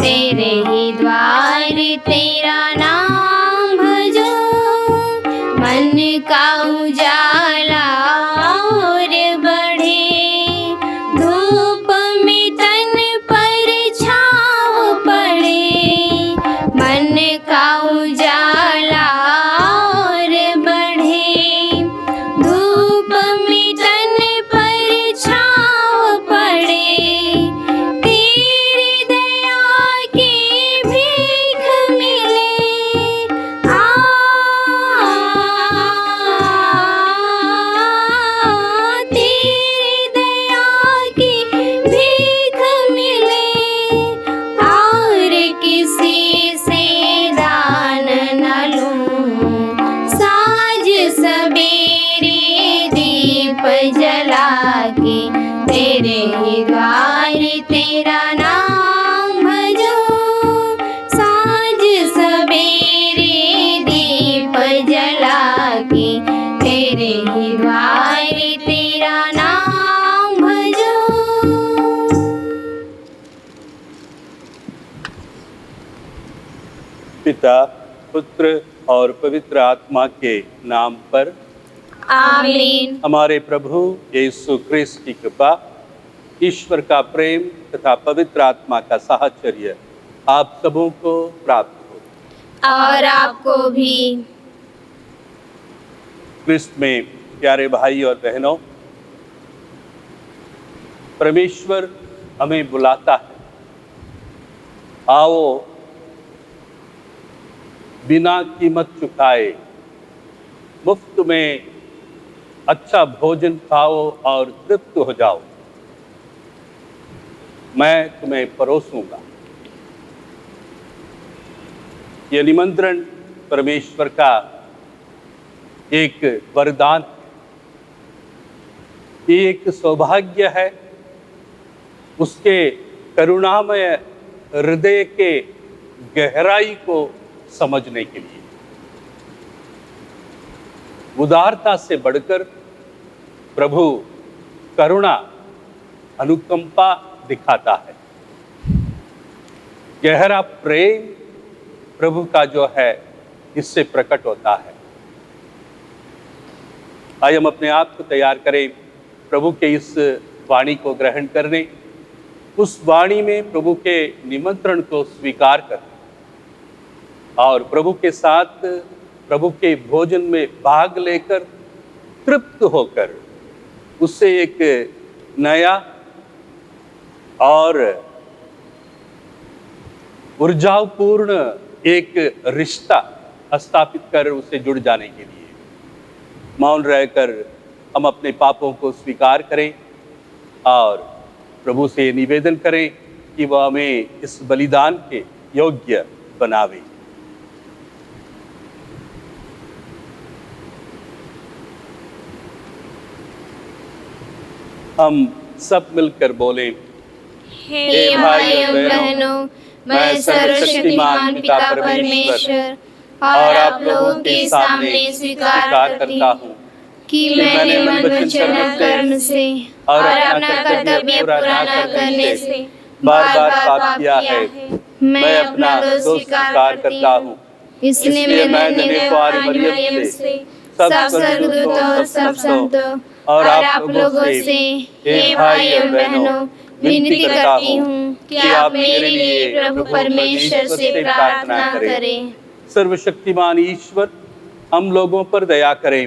तेरे ही द्वार तेरा नाम भजो, मन का उजाला और बढ़े। धूप में तन पर छाँव पड़े, मन का उजाला और बढ़े। धूप में तन पर छाँव पड़े, तेरी दया की भीख मिले। तेरी दया की भीख मिले, और किसी से दान न लूं। साँझ सवेरे दीप जला के तेरे ही द्वार तेरा नाम भजो। साँझ सवेरे दीप जला के तेरे ही द्वार तेरा नाम भजो। पिता, पुत्र और पवित्र आत्मा के नाम पर आमीन। हमारे प्रभु यीशु क्रिस्त की कृपा, ईश्वर का प्रेम तथा पवित्र आत्मा का साहचर्य आप सबों को प्राप्त हो। और आपको भी। क्रिस्त में प्यारे भाई और बहनों, परमेश्वर हमें बुलाता है, आओ बिना कीमत चुकाए मुफ्त में अच्छा भोजन खाओ और तृप्त हो जाओ, मैं तुम्हें परोसूंगा। यह निमंत्रण परमेश्वर का एक वरदान, ये एक सौभाग्य है उसके करुणामय हृदय के गहराई को समझने के लिए। उदारता से बढ़कर प्रभु करुणा, अनुकंपा दिखाता है। गहरा प्रेम प्रभु का जो है इससे प्रकट होता है। आइए हम अपने आप को तैयार करें प्रभु के इस वाणी को ग्रहण करने, उस वाणी में प्रभु के निमंत्रण को स्वीकार कर और प्रभु के साथ प्रभु के भोजन में भाग लेकर तृप्त होकर उससे एक नया और ऊर्जापूर्ण एक रिश्ता स्थापित कर उससे जुड़ जाने के लिए मौन रहकर हम अपने पापों को स्वीकार करें और प्रभु से निवेदन करें कि वह हमें इस बलिदान के योग्य बनावे। हम सब मिलकर बोलें, हे भाई और बहनों, मैं सर्वशक्तिमान पिता परमेश्वर और आप लोगों के सामने स्वीकार करता हूँ कि मैंने मन वचन कर्म से और अपना कर्तव्य पूरा न करने से बार बार पाप किया है। मैं अपना दोष स्वीकार करता हूँ, इसलिए मैं धन्यवाद मरियम से, सब स्वर्गदूतों और सब संतों और आप लोगों से, हे भाई और बहनों, विनती करती हूँ कि आप मेरे लिए प्रभु परमेश्वर से प्रार्थना करें। सर्वशक्तिमान ईश्वर हम लोगों पर दया करें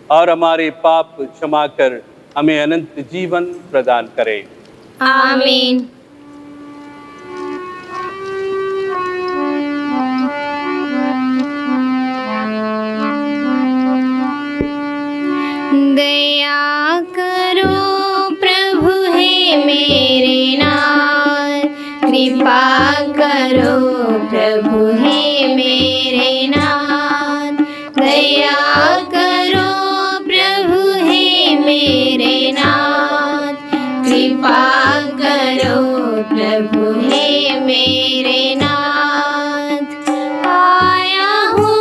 और हमारे पाप क्षमा कर हमें अनंत जीवन प्रदान करें। आमीन। दया करो प्रभु हे मेरे नाथ, कृपा करो प्रभु हे मेरे नाथ। दया करो प्रभु हे मेरे नाथ, कृपा करो प्रभु हे मेरे नाथ। आया हूँ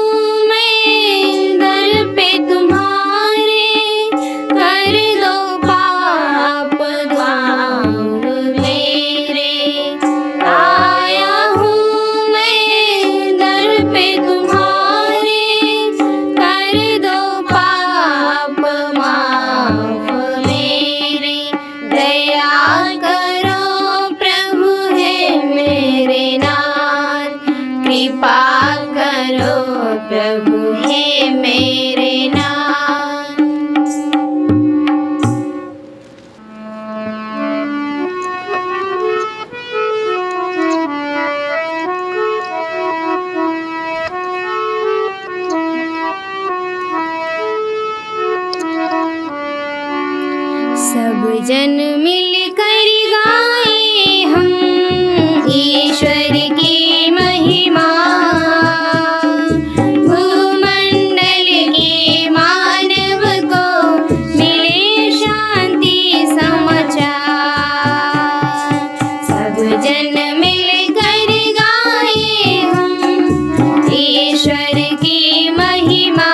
मैं दर पे तुम्हारे, कर दो पाप द्वार मेरे। आया प्रभु है मेरे नाम। सब जन मिलकर गाए हम ईश्वर की महिमा, भूमंडल के मानव को मिले शांति समाचार। सब जन मिलकर गाए हम ईश्वर की महिमा,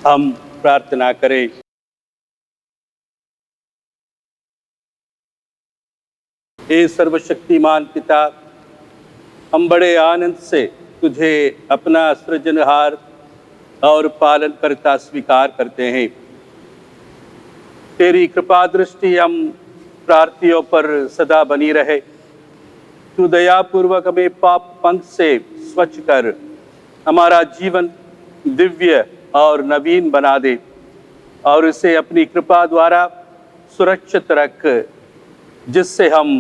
हम प्रार्थना करें। हे सर्वशक्तिमान पिता, हम बड़े आनंद से तुझे अपना सृजनहार और पालनकर्ता स्वीकार करते हैं। तेरी कृपा दृष्टि हम प्रार्थियों पर सदा बनी रहे। तू दयापूर्वक हमें पाप पंथ से स्वच्छ कर हमारा जीवन दिव्य और नवीन बना दे और इसे अपनी कृपा द्वारा सुरक्षित रख, जिससे हम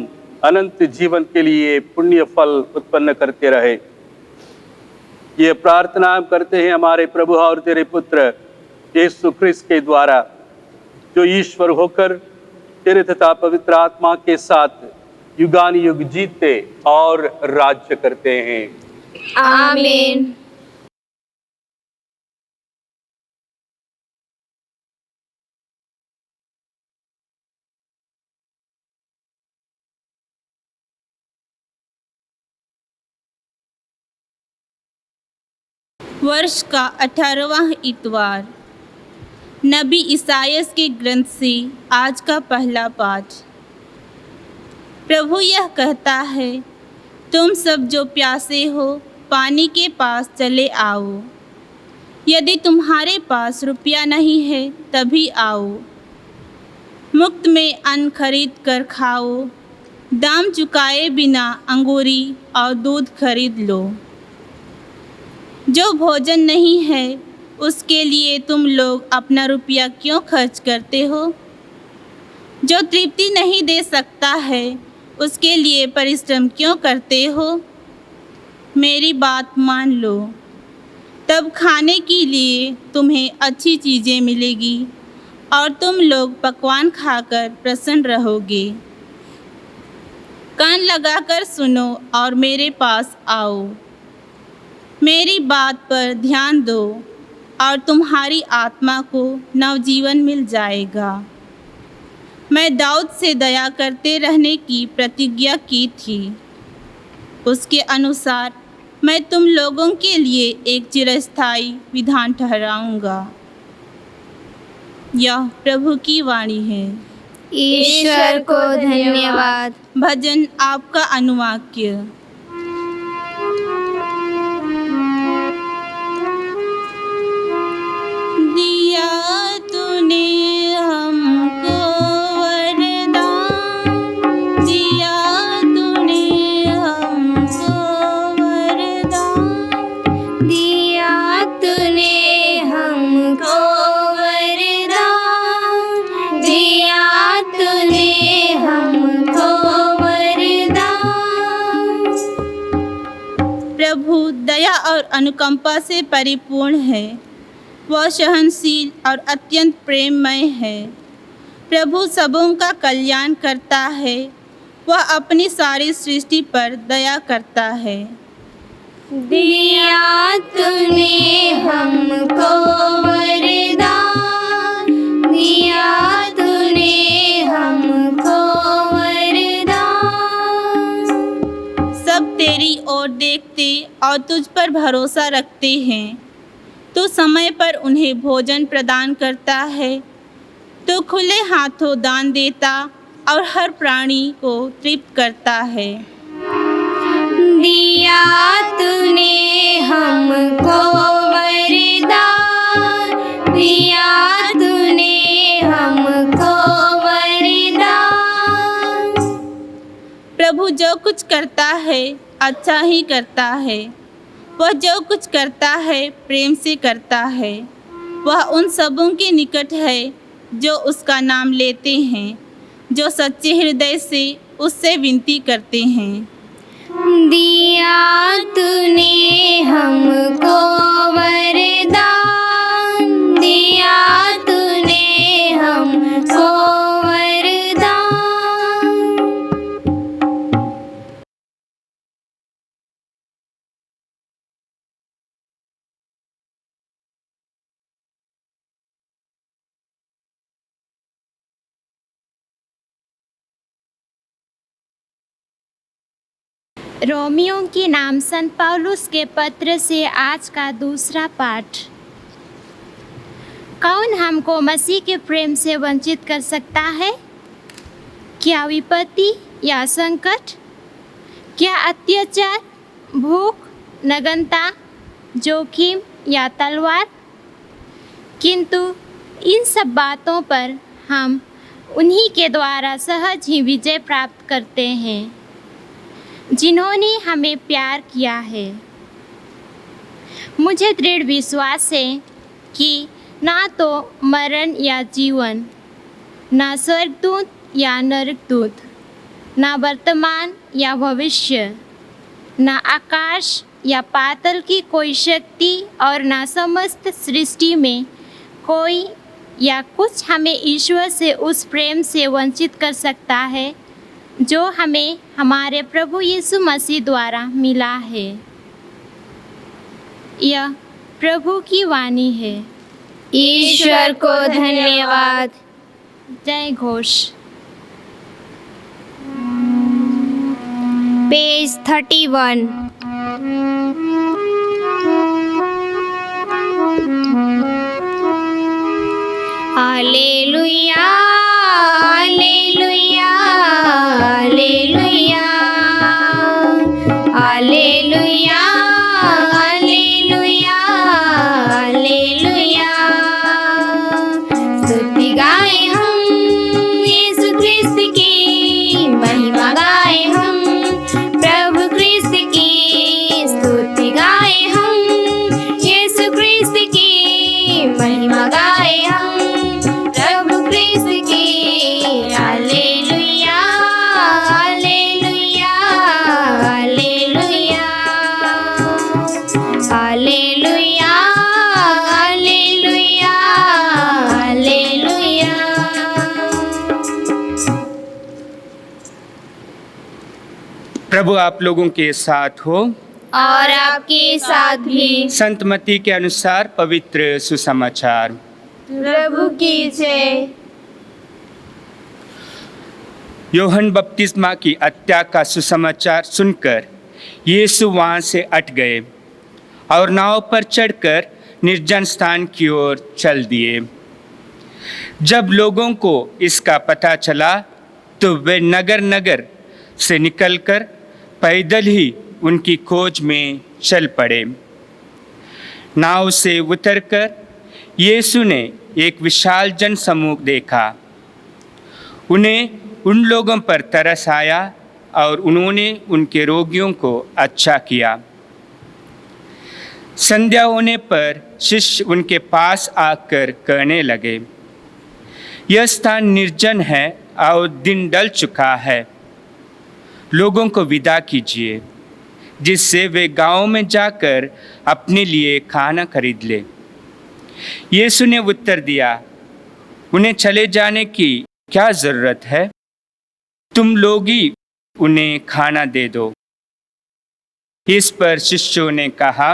अनंत जीवन के लिए पुण्य फल उत्पन्न करते रहे। ये प्रार्थना हम करते हैं हमारे प्रभु और तेरे पुत्र यीशु ख्रिस्त के द्वारा, जो ईश्वर होकर तेरे तथा पवित्र आत्मा के साथ युगानुयुग जीते और राज्य करते हैं। आमीन। वर्ष का 18वां इतवार। नबी ईसायास के ग्रंथ से आज का पहला पाठ। प्रभु यह कहता है, तुम सब जो प्यासे हो पानी के पास चले आओ। यदि तुम्हारे पास रुपया नहीं है तभी आओ। मुफ्त में अन्न खरीद कर खाओ, दाम चुकाए बिना अंगूरी और दूध खरीद लो। जो भोजन नहीं है उसके लिए तुम लोग अपना रुपया क्यों खर्च करते हो? जो तृप्ति नहीं दे सकता है उसके लिए परिश्रम क्यों करते हो? मेरी बात मान लो, तब खाने के लिए तुम्हें अच्छी चीज़ें मिलेगी और तुम लोग पकवान खाकर प्रसन्न रहोगे। कान लगाकर सुनो और मेरे पास आओ। मेरी बात पर ध्यान दो और तुम्हारी आत्मा को नवजीवन मिल जाएगा। मैं दाऊद से दया करते रहने की प्रतिज्ञा की थी, उसके अनुसार मैं तुम लोगों के लिए एक चिरस्थायी विधान ठहराऊंगा। यह प्रभु की वाणी है। ईश्वर को धन्यवाद। भजन आपका अनुवाक्य। दिया तूने हमको वरदान, दिया तूने हमको वरदान, दिया तूने हमको वरदान, दिया तूने हमको वरदान। प्रभु दया और अनुकंपा से परिपूर्ण है, वह सहनशील और अत्यंत प्रेममय है। प्रभु सबों का कल्याण करता है, वह अपनी सारी सृष्टि पर दया करता है। दिया तूने हमको वरदान, दिया तूने हमको वरदान। सब तेरी ओर देखते और तुझ पर भरोसा रखते हैं। तू समय पर उन्हें भोजन प्रदान करता है, तू खुले हाथों दान देता और हर प्राणी को तृप्त करता है। दिया तूने हमको वरदान, दिया तूने हमको वरदान। प्रभु जो कुछ करता है अच्छा ही करता है, वह जो कुछ करता है प्रेम से करता है। वह उन सबों के निकट है जो उसका नाम लेते हैं, जो सच्चे हृदय से उससे विनती करते हैं। दिया तूने हमको वरदान, दिया तूने हमको वरदान। रोमियों के नाम संत पौलुस के पत्र से आज का दूसरा पाठ। कौन हमको मसीह के प्रेम से वंचित कर सकता है? क्या विपत्ति या संकट, क्या अत्याचार, भूख, नग्नता, जोखिम या तलवार? किंतु इन सब बातों पर हम उन्हीं के द्वारा सहज ही विजय प्राप्त करते हैं जिन्होंने हमें प्यार किया है। मुझे दृढ़ विश्वास है कि ना तो मरण या जीवन, ना स्वर्गदूत या नरकदूत, ना वर्तमान या भविष्य, ना आकाश या पाताल की कोई शक्ति और ना समस्त सृष्टि में कोई या कुछ हमें ईश्वर से उस प्रेम से वंचित कर सकता है जो हमें हमारे प्रभु यीशु मसीह द्वारा मिला है। यह प्रभु की वाणी है। ईश्वर को धन्यवाद। जय घोष। Page 31। Hallelujah, hallelujah, hallelujah, hallelujah, hallelujah, hallelujah. स्तुति गाएं हम महिमा गाए हम प्रभु क्रिस्त की। Hallelujah hallelujah hallelujah hallelujah hallelujah hallelujah. प्रभु आप लोगों के साथ हो और आपके साथ भी। संत मत्ती के अनुसार पवित्र सुसमाचार। प्रभु की जय। यूहन्ना बपतिस्मा की हत्या का सुसमाचार सुनकर यीशु वहाँ से हट गए और नाव पर चढ़कर निर्जन स्थान की ओर चल दिए। जब लोगों को इसका पता चला तो वे नगर नगर से निकलकर पैदल ही उनकी खोज में चल पड़े। नाव से उतरकर यीशु ने एक विशाल जन समूह देखा। उन्हें उन लोगों पर तरस आया और उन्होंने उनके रोगियों को अच्छा किया। संध्या होने पर शिष्य उनके पास आकर कहने लगे, यह स्थान निर्जन है और दिन ढल चुका है। लोगों को विदा कीजिए जिससे वे गांव में जाकर अपने लिए खाना खरीद ले। यीशु ने उत्तर दिया, उन्हें चले जाने की क्या जरूरत है? तुम लोग ही उन्हें खाना दे दो। इस पर शिष्यों ने कहा,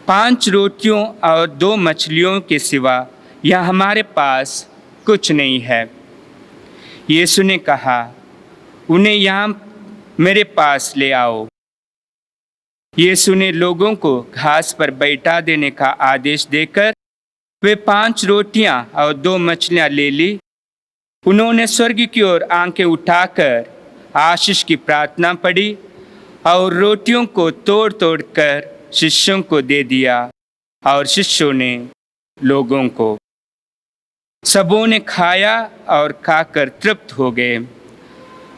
5 रोटियों और 2 मछलियों के सिवा यहाँ हमारे पास कुछ नहीं है। यीशु ने कहा, उन्हें यहाँ मेरे पास ले आओ। यीशु ने लोगों को घास पर बैठा देने का आदेश देकर वे 5 रोटियां और 2 मछलियां ले ली। उन्होंने स्वर्ग की ओर आंखें उठाकर आशीष की प्रार्थना पढ़ी और रोटियों को तोड़ तोड़ कर शिष्यों को दे दिया और शिष्यों ने लोगों को। सबों ने खाया और खाकर तृप्त हो गए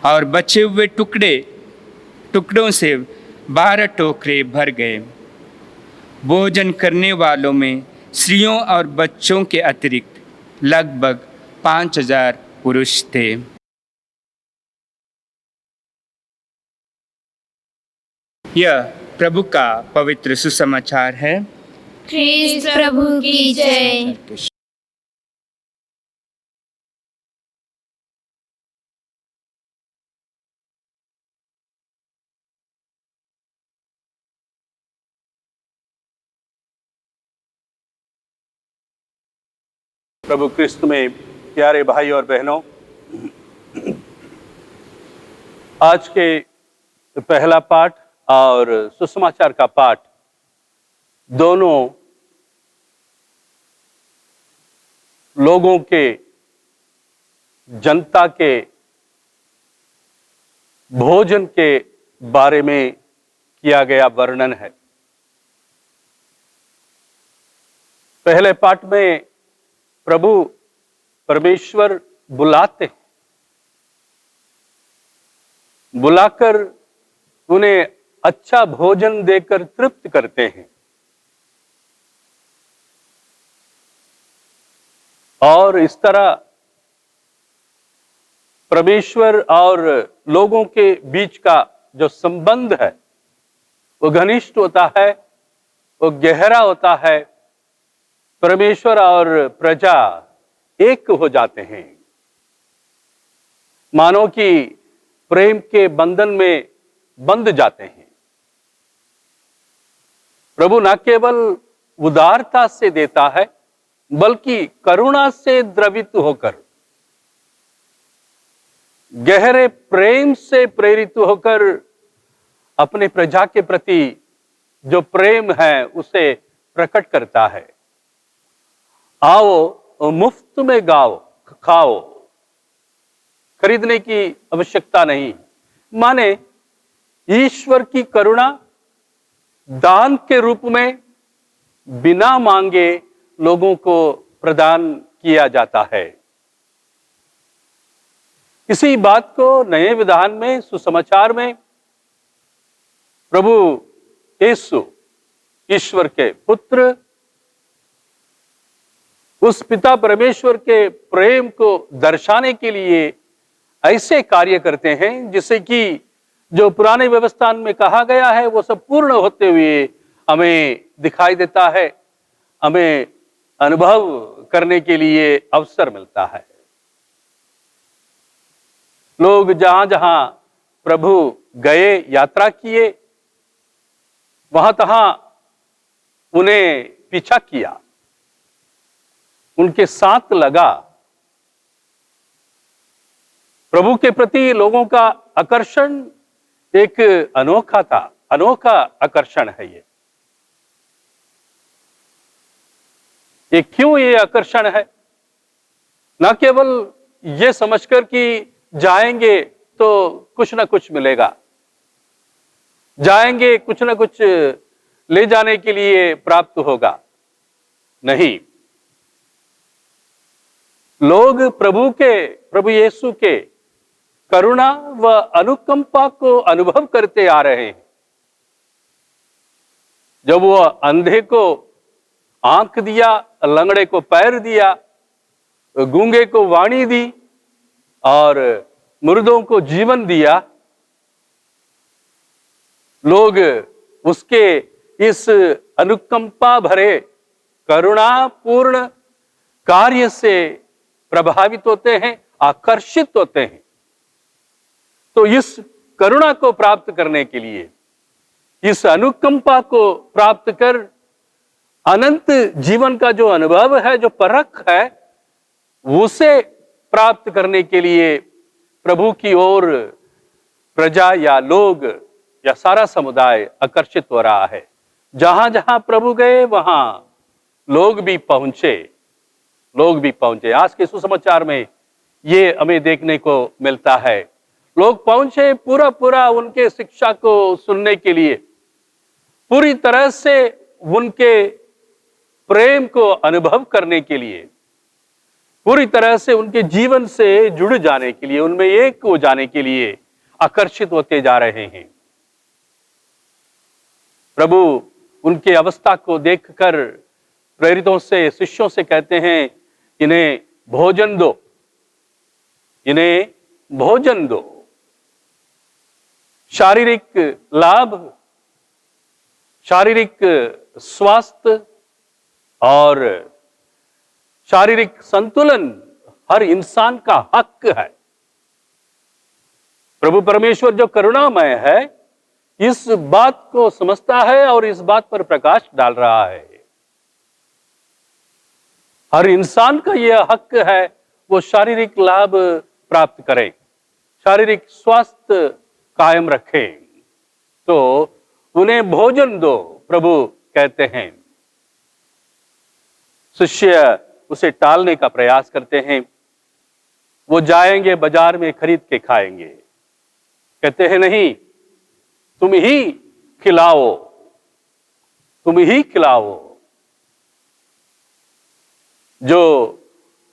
और बचे हुए टुकड़ों से 12 टोकरे भर गए। भोजन करने वालों में स्त्रियों और बच्चों के अतिरिक्त लगभग 5000 पुरुष थे। यह प्रभु का पवित्र सुसमाचार है। ख्रीस्त प्रभु की जय। प्रभु क्रिस्त में प्यारे भाई और बहनों, आज के पहला पाठ और सुसमाचार का पाठ दोनों लोगों के, जनता के भोजन के बारे में किया गया वर्णन है। पहले पाठ में प्रभु परमेश्वर बुलाकर उन्हें अच्छा भोजन देकर तृप्त करते हैं और इस तरह परमेश्वर और लोगों के बीच का जो संबंध है वो घनिष्ठ होता है, वो गहरा होता है। परमेश्वर और प्रजा एक हो जाते हैं, मानो कि प्रेम के बंधन में बंध जाते हैं। प्रभु न केवल उदारता से देता है बल्कि करुणा से द्रवित होकर, गहरे प्रेम से प्रेरित होकर अपने प्रजा के प्रति जो प्रेम है उसे प्रकट करता है। आओ मुफ्त में खाओ, खरीदने की आवश्यकता नहीं। माने ईश्वर की करुणा दान के रूप में बिना मांगे लोगों को प्रदान किया जाता है। इसी बात को नए विधान में, सुसमाचार में प्रभु यीशु ईश्वर के पुत्र उस पिता परमेश्वर के प्रेम को दर्शाने के लिए ऐसे कार्य करते हैं जिससे कि जो पुराने व्यवस्था में कहा गया है वो सब पूर्ण होते हुए हमें दिखाई देता है, हमें अनुभव करने के लिए अवसर मिलता है। लोग जहां जहां प्रभु गए, यात्रा किए, वहां तहां उन्हें पीछा किया, उनके साथ लगा। प्रभु के प्रति लोगों का आकर्षण एक अनोखा आकर्षण है। ये क्यों ये आकर्षण है? न केवल ये समझकर कि जाएंगे तो कुछ ना कुछ मिलेगा, जाएंगे कुछ ना कुछ ले जाने के लिए प्राप्त होगा, नहीं। लोग प्रभु यीशु के करुणा व अनुकंपा को अनुभव करते आ रहे हैं। जब वो अंधे को आंख दिया, लंगड़े को पैर दिया, गूंगे को वाणी दी और मुर्दों को जीवन दिया, लोग उसके इस अनुकंपा भरे करुणापूर्ण कार्य से प्रभावित होते हैं, आकर्षित होते हैं। तो इस करुणा को प्राप्त करने के लिए, इस अनुकंपा को प्राप्त कर अनंत जीवन का जो अनुभव है, जो परख है, उसे प्राप्त करने के लिए प्रभु की ओर प्रजा या लोग या सारा समुदाय आकर्षित हो रहा है। जहां जहां प्रभु गए वहां लोग भी पहुंचे। आज के सुसमाचार में ये हमें देखने को मिलता है। लोग पहुंचे पूरा उनके शिक्षा को सुनने के लिए, पूरी तरह से उनके प्रेम को अनुभव करने के लिए, पूरी तरह से उनके जीवन से जुड़ जाने के लिए, उनमें एक हो जाने के लिए आकर्षित होते जा रहे हैं। प्रभु उनके अवस्था को देखकर प्रेरितों से, शिष्यों से कहते हैं, इन्हें भोजन दो, इन्हें भोजन दो। शारीरिक लाभ, शारीरिक स्वास्थ्य और शारीरिक संतुलन हर इंसान का हक है। प्रभु परमेश्वर जो करुणामय है, इस बात को समझता है और इस बात पर प्रकाश डाल रहा है। हर इंसान का यह हक है वो शारीरिक लाभ प्राप्त करे, शारीरिक स्वास्थ्य कायम रखे। तो उन्हें भोजन दो, प्रभु कहते हैं। शिष्य उसे टालने का प्रयास करते हैं। वो जाएंगे बाजार में खरीद के खाएंगे। कहते हैं नहीं, तुम ही खिलाओ, तुम ही खिलाओ। जो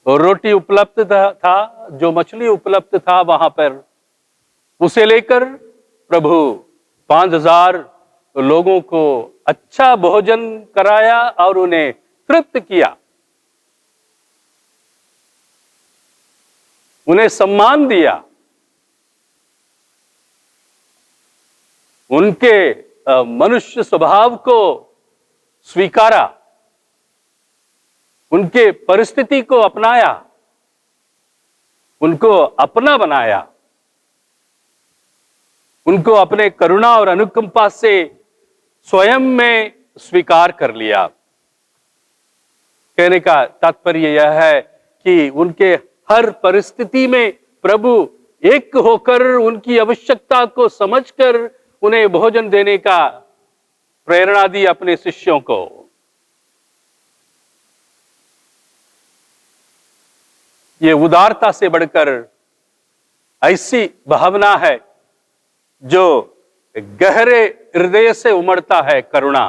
रोटी उपलब्ध था, जो मछली उपलब्ध था वहां पर, उसे लेकर प्रभु 5000 लोगों को अच्छा भोजन कराया और उन्हें तृप्त किया, उन्हें सम्मान दिया। उनके मनुष्य स्वभाव को स्वीकारा, उनके परिस्थिति को अपनाया, उनको अपना बनाया, उनको अपने करुणा और अनुकंपा से स्वयं में स्वीकार कर लिया। कहने का तात्पर्य यह है कि उनके हर परिस्थिति में प्रभु एक होकर उनकी आवश्यकता को समझकर उन्हें भोजन देने का प्रेरणा दी अपने शिष्यों को। ये उदारता से बढ़कर ऐसी भावना है जो गहरे हृदय से उमड़ता है। करुणा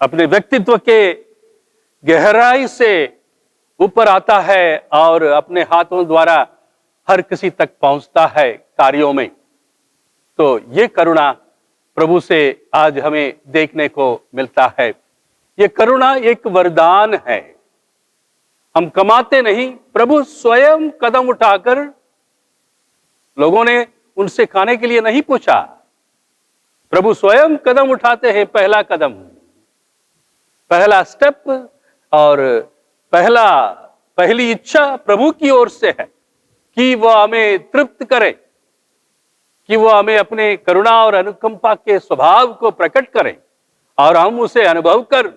अपने व्यक्तित्व के गहराई से ऊपर आता है और अपने हाथों द्वारा हर किसी तक पहुंचता है कार्यों में। तो ये करुणा प्रभु से आज हमें देखने को मिलता है। ये करुणा एक वरदान है। हम कमाते नहीं, प्रभु स्वयं कदम उठाकर, लोगों ने उनसे खाने के लिए नहीं पूछा, प्रभु स्वयं कदम उठाते हैं। पहला कदम, पहला स्टेप और पहली इच्छा प्रभु की ओर से है कि वह हमें तृप्त करे, कि वह हमें अपने करुणा और अनुकंपा के स्वभाव को प्रकट करे और हम उसे अनुभव कर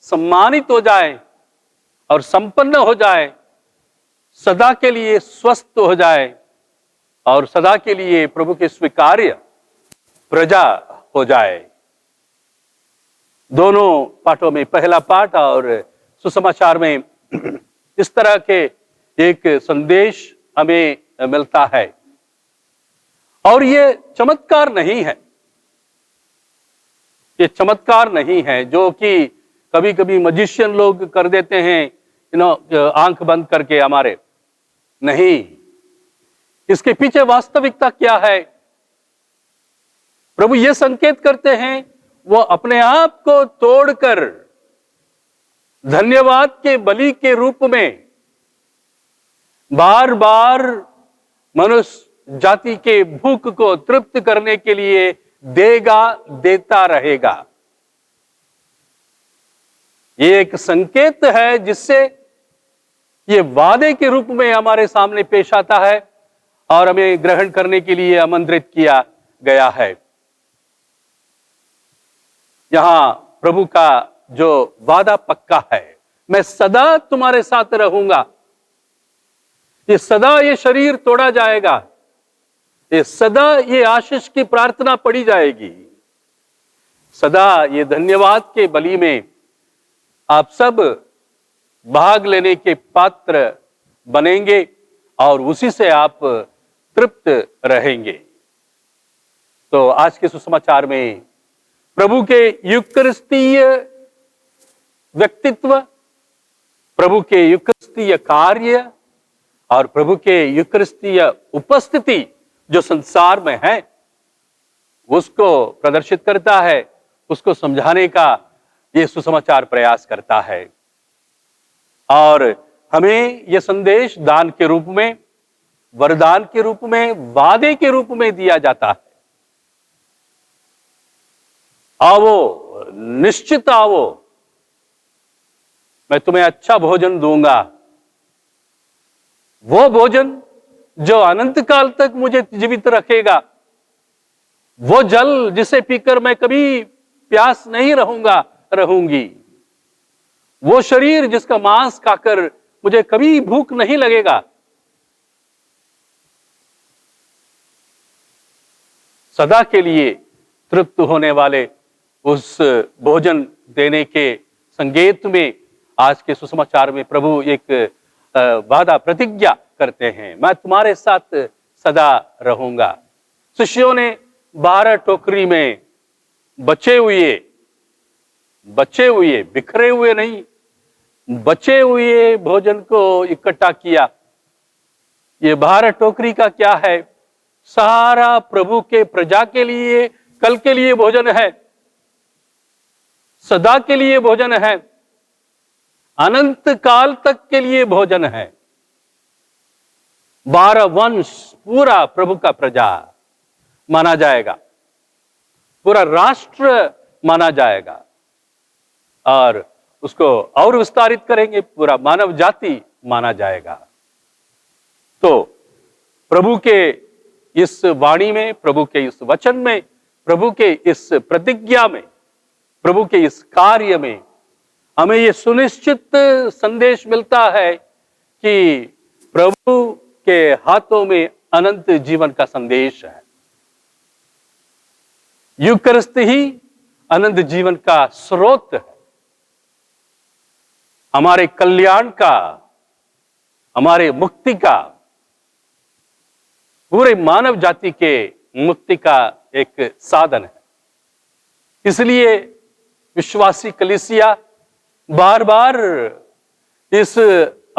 सम्मानित हो जाए और संपन्न हो जाए, सदा के लिए स्वस्थ हो जाए और सदा के लिए प्रभु के स्वीकार्य प्रजा हो जाए। दोनों पाठों में, पहला पाठ और सुसमाचार में इस तरह के एक संदेश हमें मिलता है। और ये चमत्कार नहीं है, ये चमत्कार नहीं है जो कि कभी कभी मजिशियन लोग कर देते हैं, आंख बंद करके हमारे। नहीं, इसके पीछे वास्तविकता क्या है? प्रभु ये संकेत करते हैं, वो अपने आप को तोड़कर धन्यवाद के बलि के रूप में बार बार मनुष्य जाति के भूख को तृप्त करने के लिए देता रहेगा। ये एक संकेत है जिससे ये वादे के रूप में हमारे सामने पेश आता है और हमें ग्रहण करने के लिए आमंत्रित किया गया है। यहां प्रभु का जो वादा पक्का है, मैं सदा तुम्हारे साथ रहूंगा। ये सदा ये शरीर तोड़ा जाएगा, ये सदा ये आशीष की प्रार्थना पड़ी जाएगी, सदा ये धन्यवाद के बलि में आप सब भाग लेने के पात्र बनेंगे और उसी से आप तृप्त रहेंगे। तो आज के सुसमाचार में प्रभु के यूकरिस्तीय व्यक्तित्व, प्रभु के यूकरिस्तीय कार्य और प्रभु के यूकरिस्तीय उपस्थिति जो संसार में है, उसको प्रदर्शित करता है, उसको समझाने का ये सुसमाचार प्रयास करता है। और हमें यह संदेश दान के रूप में, वरदान के रूप में, वादे के रूप में दिया जाता है। आओ, निश्चित आओ, मैं तुम्हें अच्छा भोजन दूंगा, वो भोजन जो अनंत काल तक मुझे जीवित रखेगा, वो जल जिसे पीकर मैं कभी प्यास नहीं रहूंगी, वो शरीर जिसका मांस खाकर मुझे कभी भूख नहीं लगेगा। सदा के लिए तृप्त होने वाले उस भोजन देने के संकेत में आज के सुसमाचार में प्रभु एक वादा प्रतिज्ञा करते हैं, मैं तुम्हारे साथ सदा रहूंगा। शिष्यों ने 12 टोकरी में बचे हुए बिखरे हुए नहीं, बचे हुए भोजन को इकट्ठा किया। ये 12 टोकरी का क्या है? सारा प्रभु के प्रजा के लिए, कल के लिए भोजन है, सदा के लिए भोजन है, अनंत काल तक के लिए भोजन है। 12 वंश पूरा प्रभु का प्रजा माना जाएगा, पूरा राष्ट्र माना जाएगा और उसको और विस्तारित करेंगे, पूरा मानव जाति माना जाएगा। तो प्रभु के इस वाणी में, प्रभु के इस वचन में, प्रभु के इस प्रतिज्ञा में, प्रभु के इस कार्य में हमें यह सुनिश्चित संदेश मिलता है कि प्रभु के हाथों में अनंत जीवन का संदेश है। यूकरिस्त ही अनंत जीवन का स्रोत है, हमारे कल्याण का, हमारे मुक्ति का, पूरे मानव जाति के मुक्ति का एक साधन है। इसलिए विश्वासी कलीसिया बार बार इस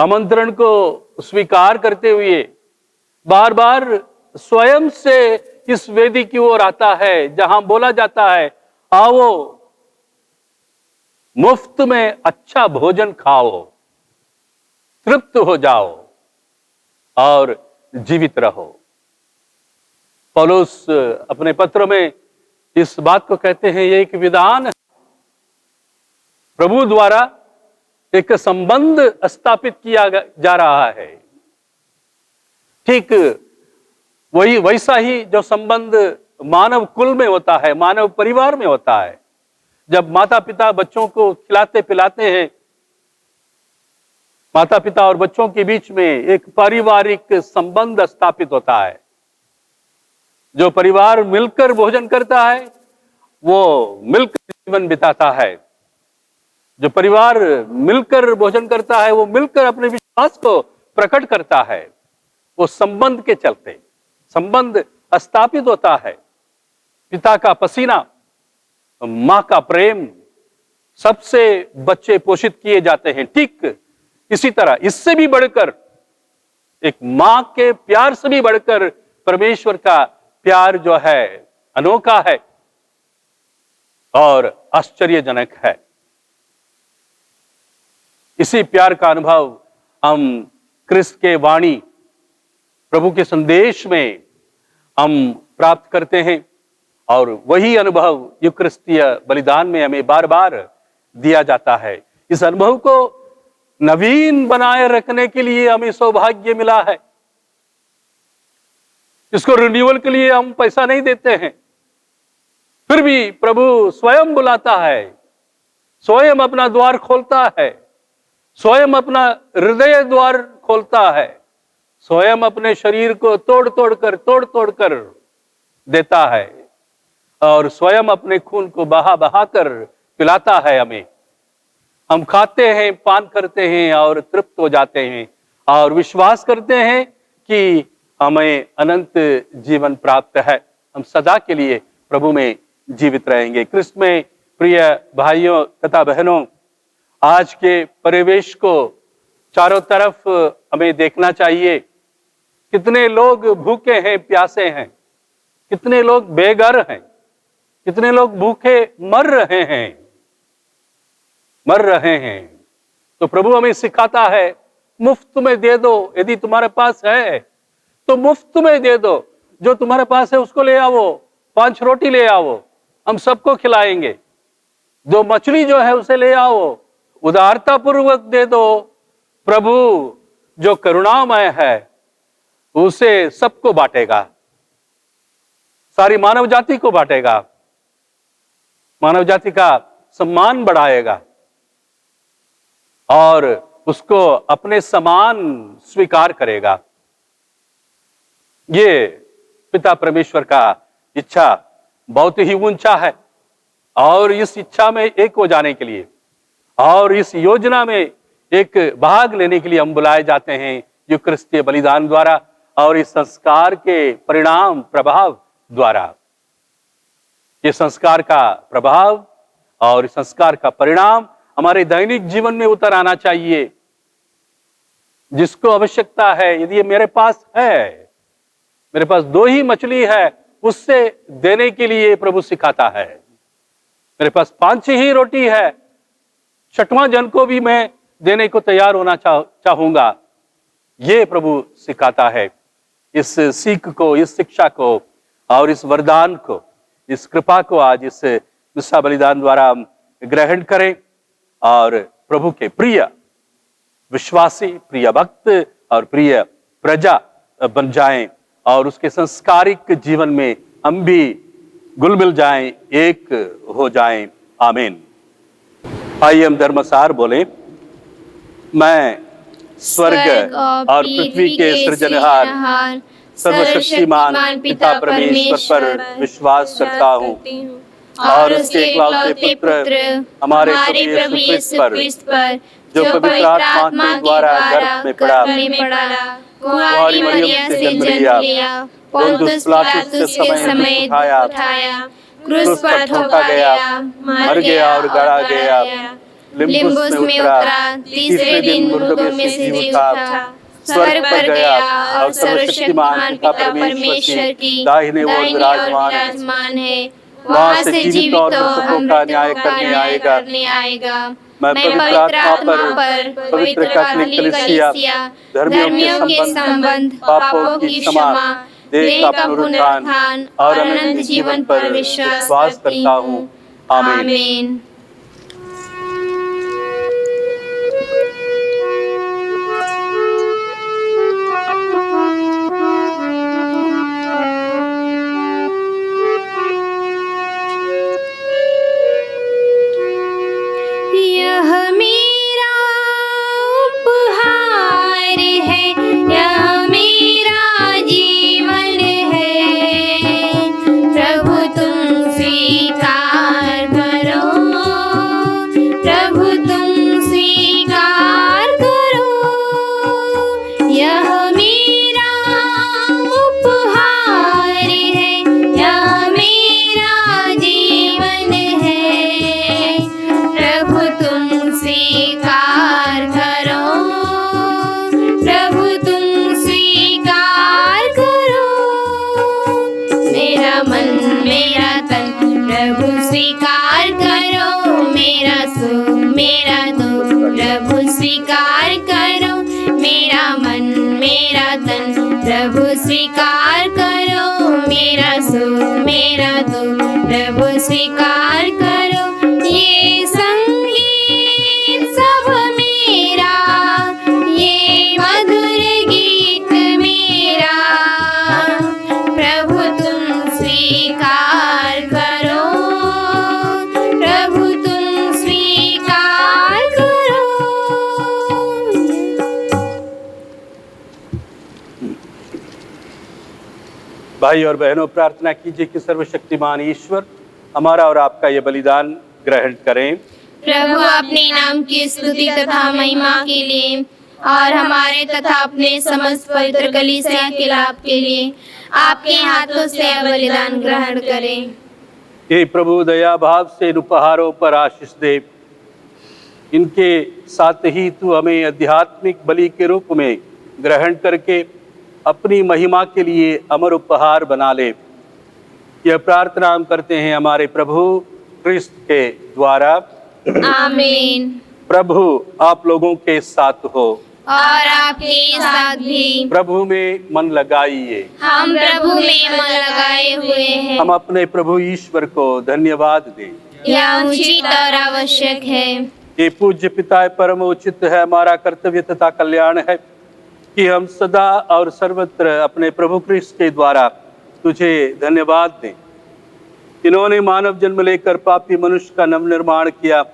आमंत्रण को स्वीकार करते हुए बार बार स्वयं से इस वेदी की ओर आता है, जहां बोला जाता है, आओ मुफ्त में अच्छा भोजन खाओ, तृप्त हो जाओ और जीवित रहो। पौलुस अपने पत्र में इस बात को कहते हैं, ये एक विधान है, प्रभु द्वारा एक संबंध स्थापित किया जा रहा है। ठीक वैसा ही जो संबंध मानव कुल में होता है, मानव परिवार में होता है। जब माता पिता बच्चों को खिलाते पिलाते हैं, माता पिता और बच्चों के बीच में एक पारिवारिक संबंध स्थापित होता है। जो परिवार मिलकर भोजन करता है वो मिलकर जीवन बिताता है। जो परिवार मिलकर भोजन करता है वो मिलकर अपने विश्वास को प्रकट करता है। वो संबंध के चलते संबंध स्थापित होता है। पिता का पसीना, मां का प्रेम, सबसे बच्चे पोषित किए जाते हैं। ठीक इसी तरह इससे भी बढ़कर, एक मां के प्यार से भी बढ़कर परमेश्वर का प्यार जो है अनोखा है और आश्चर्यजनक है। इसी प्यार का अनुभव हम क्रिस्त के वाणी, प्रभु के संदेश में हम प्राप्त करते हैं और वही अनुभव यूकरिस्तीय बलिदान में हमें बार बार दिया जाता है। इस अनुभव को नवीन बनाए रखने के लिए हमें सौभाग्य मिला है। इसको रिन्यूअल के लिए हम पैसा नहीं देते हैं, फिर भी प्रभु स्वयं बुलाता है, स्वयं अपना द्वार खोलता है, स्वयं अपना हृदय द्वार खोलता है, स्वयं अपने शरीर को तोड़ तोड़ कर देता है और स्वयं अपने खून को बहा बहा कर पिलाता है हमें। हम खाते हैं, पान करते हैं और तृप्त हो जाते हैं और विश्वास करते हैं कि हमें अनंत जीवन प्राप्त है। हम सदा के लिए प्रभु में जीवित रहेंगे। क्रिस्त में प्रिय भाइयों तथा बहनों, आज के परिवेश को चारों तरफ हमें देखना चाहिए। कितने लोग भूखे हैं, प्यासे हैं, कितने लोग बेघर हैं, कितने लोग भूखे मर रहे हैं। तो प्रभु हमें सिखाता है, मुफ्त में दे दो। यदि तुम्हारे पास है तो मुफ्त में दे दो। जो तुम्हारे पास है उसको ले आओ, 5 रोटी ले आओ, हम सबको खिलाएंगे। 2 मछली जो है उसे ले आओ, उदारता पूर्वक दे दो। प्रभु जो करुणामय है उसे सबको बांटेगा, सारी मानव जाति को बांटेगा, मानव जाति का सम्मान बढ़ाएगा और उसको अपने समान स्वीकार करेगा। ये पिता परमेश्वर का इच्छा बहुत ही ऊंचा है और इस इच्छा में एक हो जाने के लिए और इस योजना में एक भाग लेने के लिए हम बुलाए जाते हैं यूकरिस्तीय बलिदान द्वारा और इस संस्कार के परिणाम प्रभाव द्वारा। ये संस्कार का प्रभाव और इस संस्कार का परिणाम हमारे दैनिक जीवन में उतर आना चाहिए। जिसको आवश्यकता है, यदि ये मेरे पास है, मेरे पास 2 ही मछली है, उससे देने के लिए प्रभु सिखाता है। मेरे पास 5 ही रोटी है, 6वां जन को भी मैं देने को तैयार होना चाहूंगा। ये प्रभु सिखाता है। इस सीख को, इस शिक्षा को और इस वरदान को, इस कृपा को आज इस मिस्सा बलिदान द्वारा ग्रहण करें और प्रभु के प्रिय विश्वासी, प्रिय भक्त और प्रिय प्रजा बन जाएं और उसके संस्कारिक जीवन में हम भी घुल मिल जाएं, एक हो जाएं। आमीन। आइए हम धर्मसार बोले। मैं स्वर्ग और पृथ्वी के सृजनहार सर्वशक्तिमान पिता परमेश्वर पर विश्वास करता हूँ और उसके एकलौते पुत्र हमारे प्रभु यीशु क्रिस्त पर जो पवित्र आत्मा के द्वारा गर्भ में पड़ा, कुंवारी मरियम से जन्म लिया, पोंतुस पिलातुस के समय उठाया, क्रूस पर ठोका गया, मर गया और गड़ा गया, लिम्बुस में उतरा, तीसरे दिन मुर्दों में से जी उठा, स्वर्ग पर गया और सर्वशक्तिमान पिता परमेश्वर की दाहिने ओर विराजमान है। वहाँ से जीवित और मृतकों का न्याय करने आएगा। मैं पवित्र आत्मा पर, पवित्र कैथोलिक कलीसिया, धर्मियों के संबंध, पापों की क्षमा, देह का पुनरुत्थान और अनंत जीवन पर विश्वास करता हूँ। आमीन। प्रभु स्वीकार करो मेरा सुख मेरा दुख, प्रभु स्वीकार करो ये संगीत सब मेरा, ये मधुर गीत मेरा। प्रभु तुम स्वीकार करो, प्रभु तुम स्वीकार करो। भाई और बहनों, प्रार्थना कीजिए कि सर्वशक्तिमान ईश्वर हमारा और आपका ये बलिदान ग्रहण करें। प्रभु अपने नाम की स्तुति तथा महिमा के लिए और हमारे तथा अपने समस्त पवित्र कलीसिया के लाभ के लिए आपके हाथों से यह बलिदान ग्रहण करें। हे प्रभु, दया भाव से इन उपहारों पर आशीष दे। इनके साथ ही तू हमें आध्यात्मिक बलि के रूप में ग्रहण करके अपनी महिमा के लिए अमर उपहार बना ले। यह प्रार्थना हम करते हैं हमारे प्रभु क्रिस्त के द्वारा। आमीन। प्रभु आप लोगों के साथ हो और आपके साथ भी। प्रभु में मन लगाइए। हम प्रभु में मन लगाए हुए हैं। हम अपने प्रभु ईश्वर को धन्यवाद दें। यह उचित और आवश्यक है। ये पूज्य पिता परम उचित है, हमारा कर्तव्य तथा कल्याण है कि हम सदा और सर्वत्र अपने प्रभु क्रिस्त के द्वारा तुझे धन्यवाद दें। इन्होंने मानव जन्म लेकर पापी मनुष्य का नवनिर्माण किया,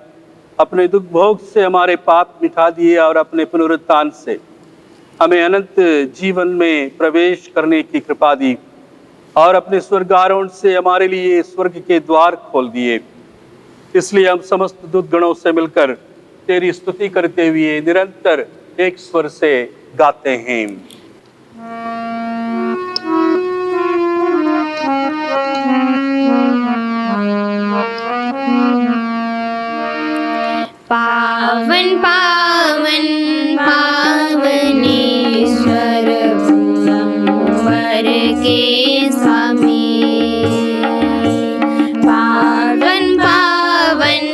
अपने दुख भोग से हमारे पाप मिटा दिए और अपने पुनरुत्थान से हमें अनंत जीवन में प्रवेश करने की कृपा दी और अपने स्वर्गारोहण से हमारे लिए स्वर्ग के द्वार खोल दिए। इसलिए हम समस्त दूत गणों से मिलकर तेरी स्तुति करते हुए निरंतर एक स्वर से गाते हैं। पावन पावन पावन ईश्वर भूअंबर के स्वामी। पावन पावन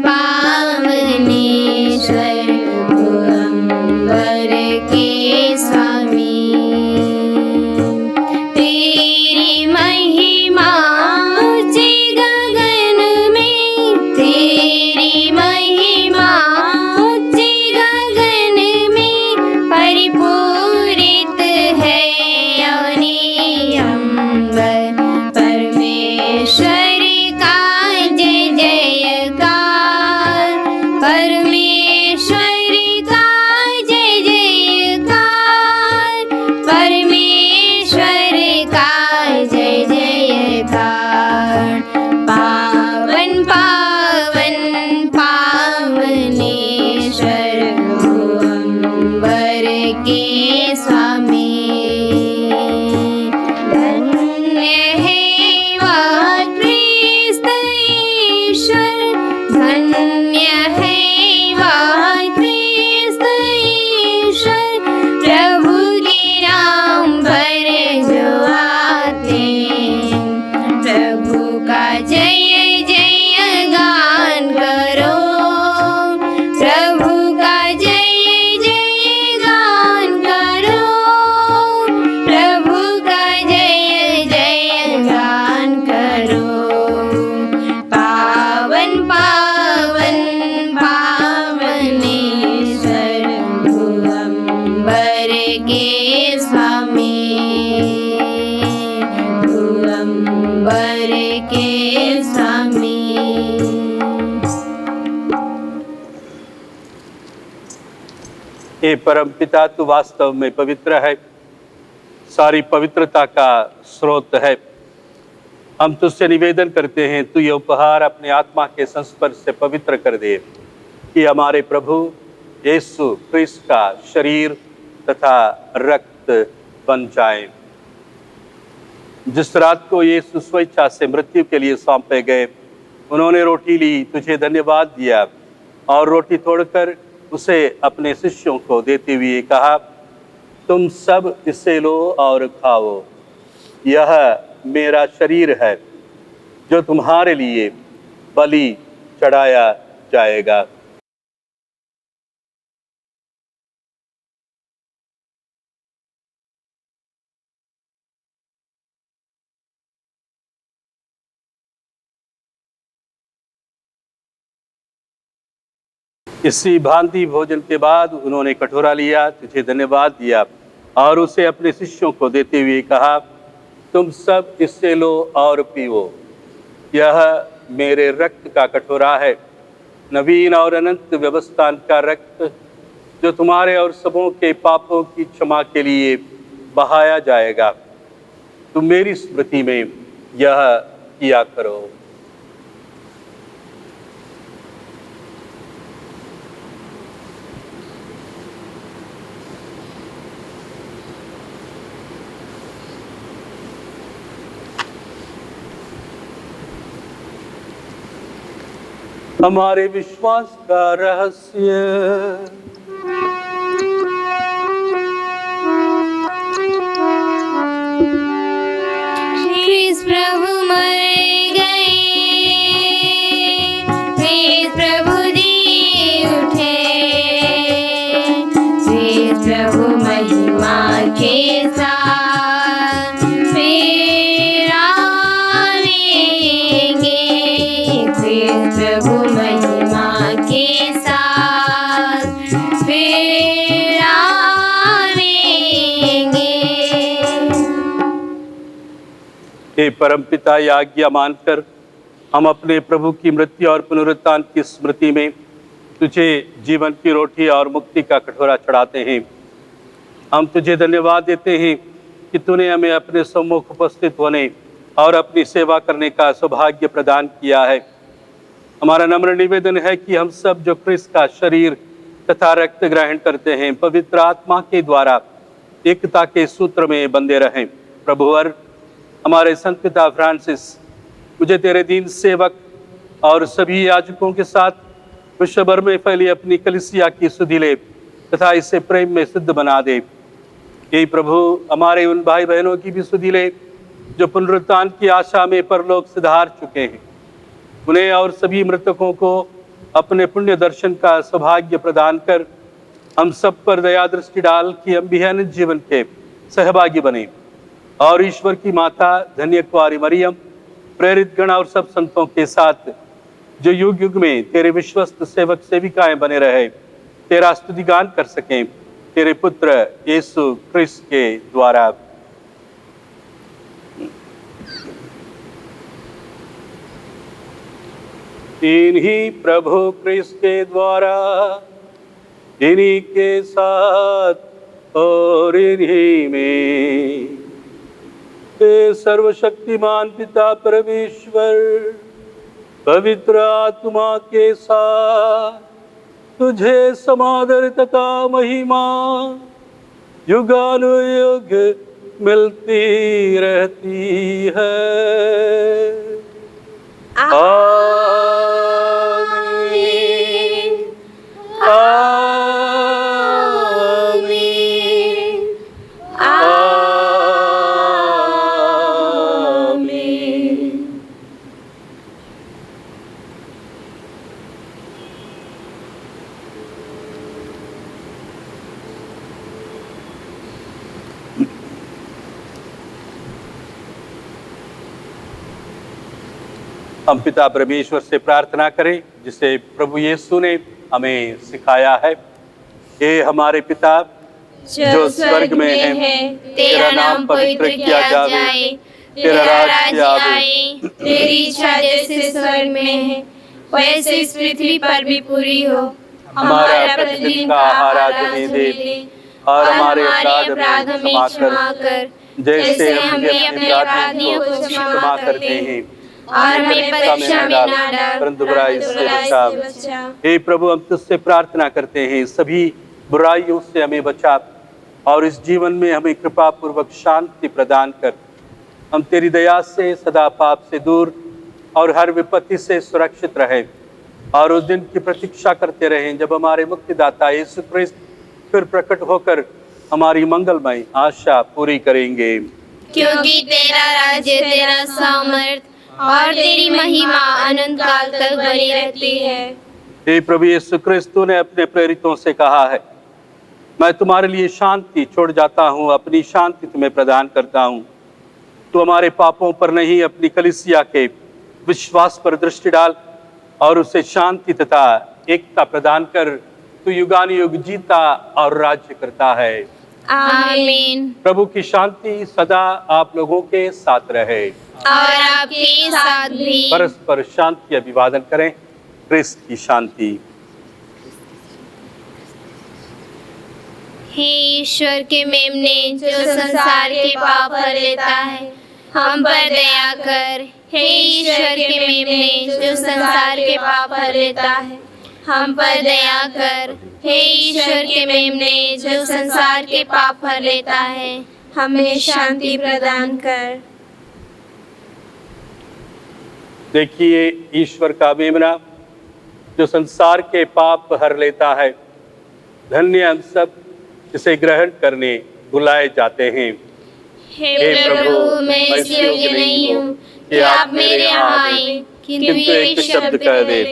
पावन ईश्वर भूअंबर के स्वामी। तेरी महिमा ऊंचे गगन में, तेरी महिमा ऊंचे हे परम पिता, तू वास्तव में पवित्र है, सारी पवित्रता का स्रोत है। हम तुझसे निवेदन करते हैं, तू ये उपहार अपने आत्मा के संस्पर्श से पवित्र कर दे, कि हमारे प्रभु यीशु क्रिस्त का शरीर तथा रक्त बन जाए। जिस रात को यीशु स्वेच्छा से मृत्यु के लिए सौंपे गए, उन्होंने रोटी ली, तुझे धन्यवाद दिया और रोटी तोड़कर उसे अपने शिष्यों को देते हुए कहा, तुम सब इसे लो और खाओ, यह मेरा शरीर है जो तुम्हारे लिए बलि चढ़ाया जाएगा। इसी भांति भोजन के बाद उन्होंने कटोरा लिया, तुझे धन्यवाद दिया और उसे अपने शिष्यों को देते हुए कहा, तुम सब इससे लो और पीओ, यह मेरे रक्त का कटोरा है, नवीन और अनंत व्यवस्था का रक्त, जो तुम्हारे और सबों के पापों की क्षमा के लिए बहाया जाएगा। तुम मेरी स्मृति में यह किया करो। हमारे विश्वास का रहस्य। ख्रीस्त प्रभु मर गए, ख्रीस्त प्रभु जी उठे, ख्रीस्त प्रभु महिमा के साथ फिर आएंगे, ख्रीस्त प्रभु महिमा के साथ फिर आएंगे। हे परमपिता, यह आज्ञा मानकर हम अपने प्रभु की मृत्यु और पुनरुत्थान की स्मृति में तुझे जीवन की रोटी और मुक्ति का कटोरा चढ़ाते हैं। हम तुझे धन्यवाद देते हैं कि तूने हमें अपने सम्मुख उपस्थित होने और अपनी सेवा करने का सौभाग्य प्रदान किया है। हमारा नम्र निवेदन है कि हम सब जो क्रिस्त का शरीर तथा रक्त ग्रहण करते हैं, पवित्र आत्मा के द्वारा एकता के सूत्र में बंधे रहें। प्रभुवर, हमारे संत पिता फ्रांसिस मुझे तेरे दीन सेवक और सभी याजकों के साथ विश्व भर में फैली अपनी कलीसिया की सुधि ले तथा इसे प्रेम में सिद्ध बना दे। यही प्रभु हमारे उन भाई बहनों की भी सुधि ले जो पुनरुत्थान की आशा में परलोक सिधार चुके हैं। उन्हें और सभी मृतकों को अपने पुण्य दर्शन का सौभाग्य प्रदान कर हम सब पर दया दृष्टि डाल कि हम भी अनंत जीवन के सहभागी बने और ईश्वर की माता धन्य कुंवारी मरियम, प्रेरित गण और सब संतों के साथ जो युग युग में तेरे विश्वस्त सेवक सेविकाएं बने रहे, तेरा स्तुति गान कर सकें तेरे पुत्र यीशु क्रिस्त के द्वारा। इन्हीं प्रभु क्रिस्त के द्वारा, इन्हीं के साथ और इन्हीं में हे सर्वशक्तिमान पिता परमेश्वर, पवित्र आत्मा के साथ तुझे समादर तथा महिमा युगानुयुग मिलती रहती है। आमीन। आमीन। आमीन। हम पिता परमेश्वर से प्रार्थना करें जिसे प्रभु यीशु ने हमें सिखाया है। हे हमारे पिता जो स्वर्ग में है, तेरा नाम पवित्र किया जाए, तेरा राज्य आए, तेरी इच्छा जैसे स्वर्ग में है वैसे इस पृथ्वी पर भी पूरी हो। हमारा प्रतिदिन का आहार आज हमें दे, और हमारे अपराध हमें क्षमा कर, जैसे हम भी अपने अपराधियों को क्षमा करते हैं, और हमें परीक्षा में न डाल, परंतु बुराई से बचा। हे प्रभु, हम तुझसे प्रार्थना करते हैं, सभी बुराइयों से हमें बचा, और इस जीवन में हमें कृपा पूर्वक शांति प्रदान कर। हम तेरी दया से सदा पाप से दूर और हर विपत्ति से सुरक्षित रहें, और उस दिन की प्रतीक्षा करते रहें जब हमारे मुक्तिदाता यीशु क्रिस्त फिर प्रकट होकर हमारी मंगलमय आशा पूरी करेंगे। क्योंकि तेरा राज्य, तेरा सामर्थ और तेरी महिमा अनंत काल तक बनी रहती है। हे प्रभु यीशु क्रिस्त, ने अपने प्रेरितों से कहा है, मैं तुम्हारे लिए शांति छोड़ जाता हूँ, अपनी शांति तुम्हें प्रदान करता हूँ। तू हमारे पापों पर नहीं, अपनी कलीसिया के विश्वास पर दृष्टि डाल और उसे शांति तथा एकता प्रदान कर। तू युगानुयुग जीता और राज्य करता है। आमीन। प्रभु की शांति सदा आप लोगों के साथ रहे, और आपके साथ भी। परस्पर शांति अभिवादन करें। क्रिस्त की शांति। हे ईश्वर के मेमने, जो संसार के पाप हर लेता है, हम पर दया कर। हे ईश्वर के मेमने, जो संसार के पाप हर लेता है, हम पर दया कर। हे ईश्वर के मेमने, जो संसार के पाप हर लेता है, हमें शांति प्रदान कर। देखिए ईश्वर का मेमना जो संसार के पाप हर लेता है। धन्य हम सब इसे ग्रहण करने बुलाए जाते हैं। हे प्रभु, मैं इस योग्य नहीं हूँ कि आप मेरे यहाँ आए, किंतु एक शब्द कह दे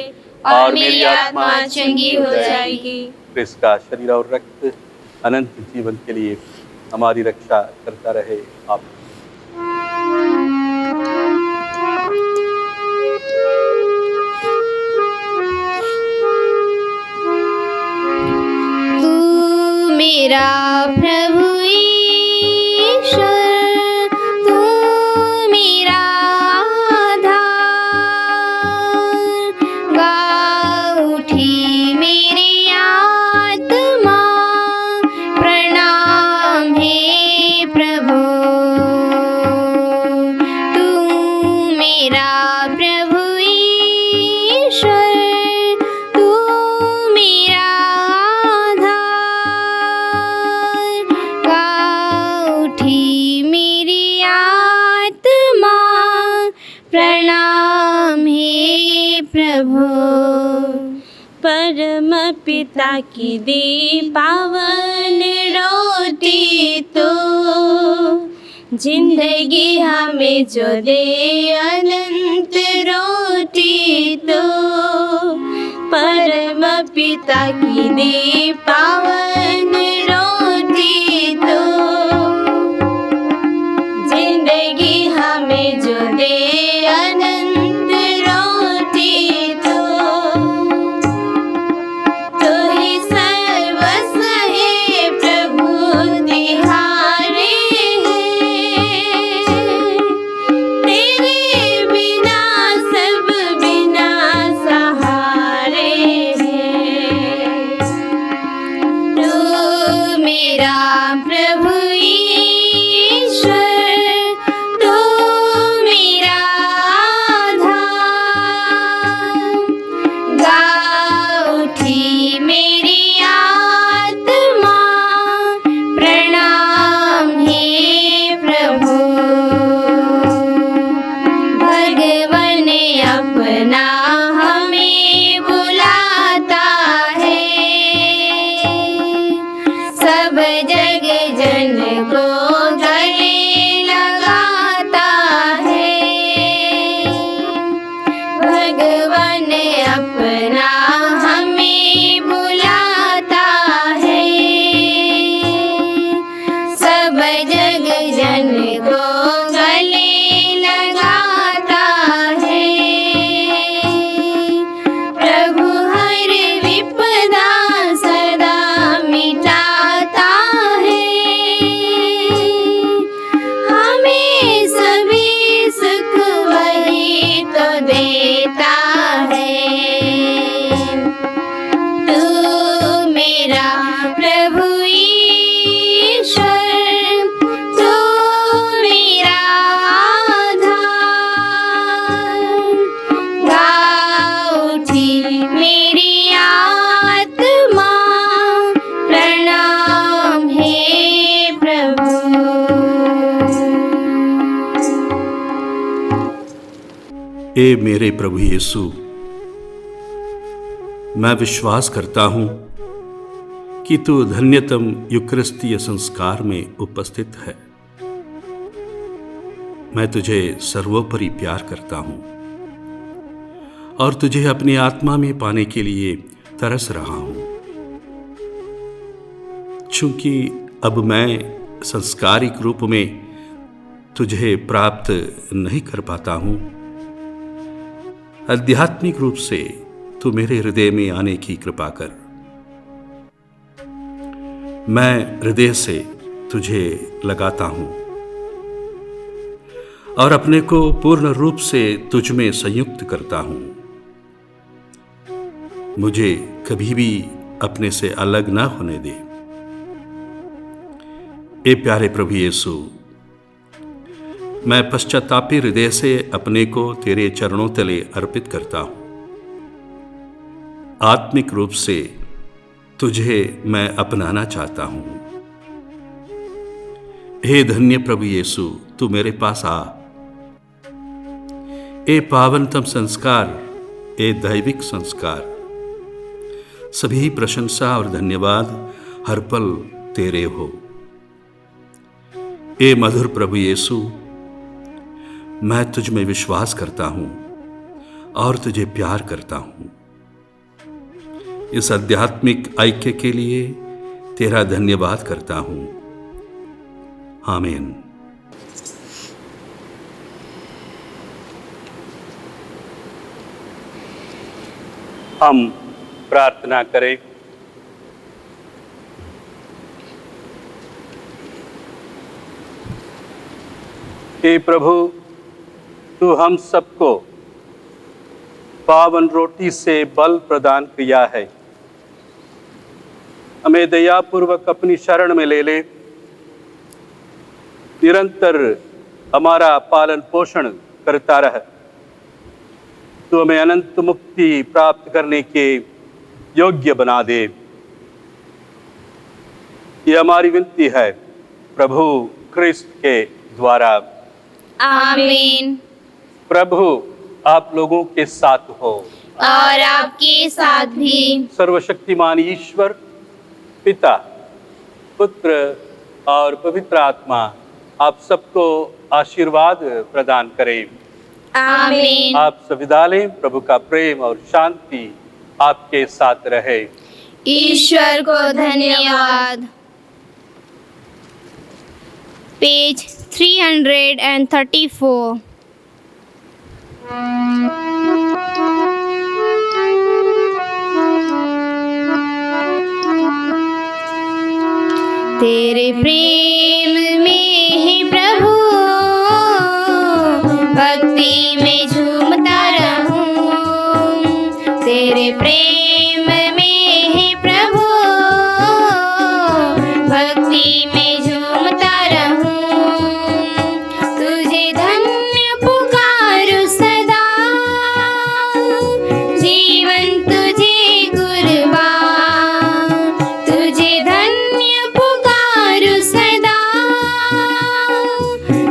और मेरी आत्मा चंगी हो जाएगी। क्रिस्त का शरीर और रक्त अनंत जीवन के लिए हमारी रक्षा करता रहे। आप तू मेरा प्रभु ईश्वर, तू मेरा आधार, गा उठी मेरी आत्मा, प्रणाम हे प्रभु। तू मेरा प्रभु ईश्वर, तू मेरा आधार, गा उठी मेरी आत्मा, प्रणाम हे प्रभु। परम पिता की दी पावन रोटी तो, जिंदगी हमें जो दे अनंत रोटी तो, परम पिता की दी पावन रोटी तो, जिंदगी हमें जो दे अनंत रोटी तो, तो ही सर्वस्व है प्रभु तिहारे हैं, तेरे बिना सब बिना सहारे हैं। तू मेरा प्रभु ईश्वर, तू मेरा आधार, गा उठी मेरी आत्मा, प्रणाम हे प्रभु। भगवन अपना हमें बुलाता है, सब जग जन को गले लगाता है। भगवन अपना हमें बुलाता है, सब जग जन को गले लगाता है। प्रभु हर विपदा सदा मिटाता ए मेरे प्रभु यीशु, मैं विश्वास करता हूं कि तू धन्यतम यूकरिस्तीय संस्कार में उपस्थित है। मैं तुझे सर्वोपरि प्यार करता हूं और तुझे अपनी आत्मा में पाने के लिए तरस रहा हूं। चूंकि अब मैं संस्कारिक रूप में तुझे प्राप्त नहीं कर पाता हूं, आध्यात्मिक रूप से तू मेरे हृदय में आने की कृपा कर। मैं हृदय से तुझे लगाता हूं और अपने को पूर्ण रूप से तुझ में संयुक्त करता हूं। मुझे कभी भी अपने से अलग ना होने दे। ए प्यारे प्रभु यीशु, मैं पश्चातापी हृदय से अपने को तेरे चरणों तले अर्पित करता हूं। आत्मिक रूप से तुझे मैं अपनाना चाहता हूं। हे धन्य प्रभु यीशु, तू मेरे पास आ। ए पावनतम संस्कार, ए दैविक संस्कार, सभी प्रशंसा और धन्यवाद हर पल तेरे हो। ए मधुर प्रभु यीशु, मैं तुझ में विश्वास करता हूं और तुझे प्यार करता हूं। इस आध्यात्मिक ऐक्य के लिए तेरा धन्यवाद करता हूं। आमीन। हम प्रार्थना करें। हे प्रभु, तू हम सबको पावन रोटी से बल प्रदान किया है। हमें दयापूर्वक अपनी शरण में ले ले। निरंतर हमारा पालन पोषण करता रह। तू हमें अनंत मुक्ति प्राप्त करने के योग्य बना दे। ये हमारी विनती है प्रभु क्रिस्त के द्वारा। आमीन। प्रभु आप लोगों के साथ हो और आपके साथ भी। सर्वशक्तिमान ईश्वर पिता, पुत्र और पवित्र आत्मा आप सबको आशीर्वाद प्रदान करें। आमीन। आप सब विदा लें। प्रभु का प्रेम और शांति आपके साथ रहे। ईश्वर को धन्यवाद। पेज 334। तेरे प्रेम में ही प्रभु भक्ति में झूमता रहूं। तेरे प्रेम में ही प्रभु भक्ति में झूमता रहूं। तुझे धन्य पुकारूं सदा, जीवन तुझे कुर्बान। तुझे धन्य पुकारूं सदा,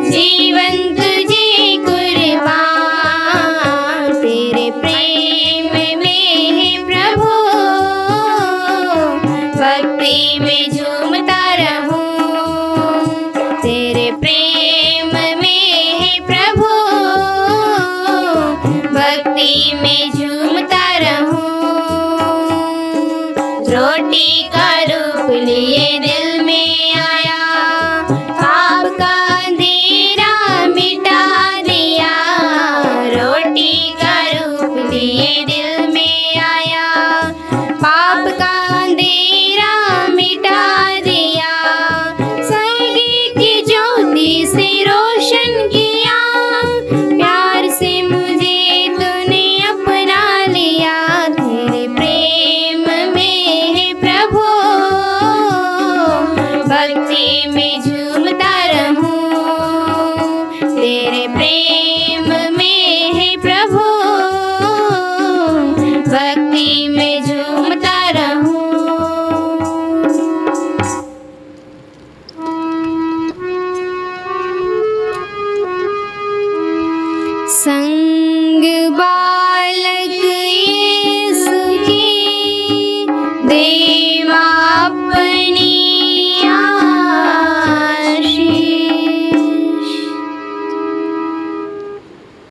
जीवन तुझे कुर्बान। तेरे प्रेम में ही प्रभु भक्ति में झूमता रहूं। तेरे प्रेम में ही प्रभु भक्ति में झूमता रहूं। रोटी का रूप लिए दिल में आया, पाप का अंधेरा मिटा दिया। रोटी का रूप लिए दिल में आया, पाप का अंधेरा मिटा अपनी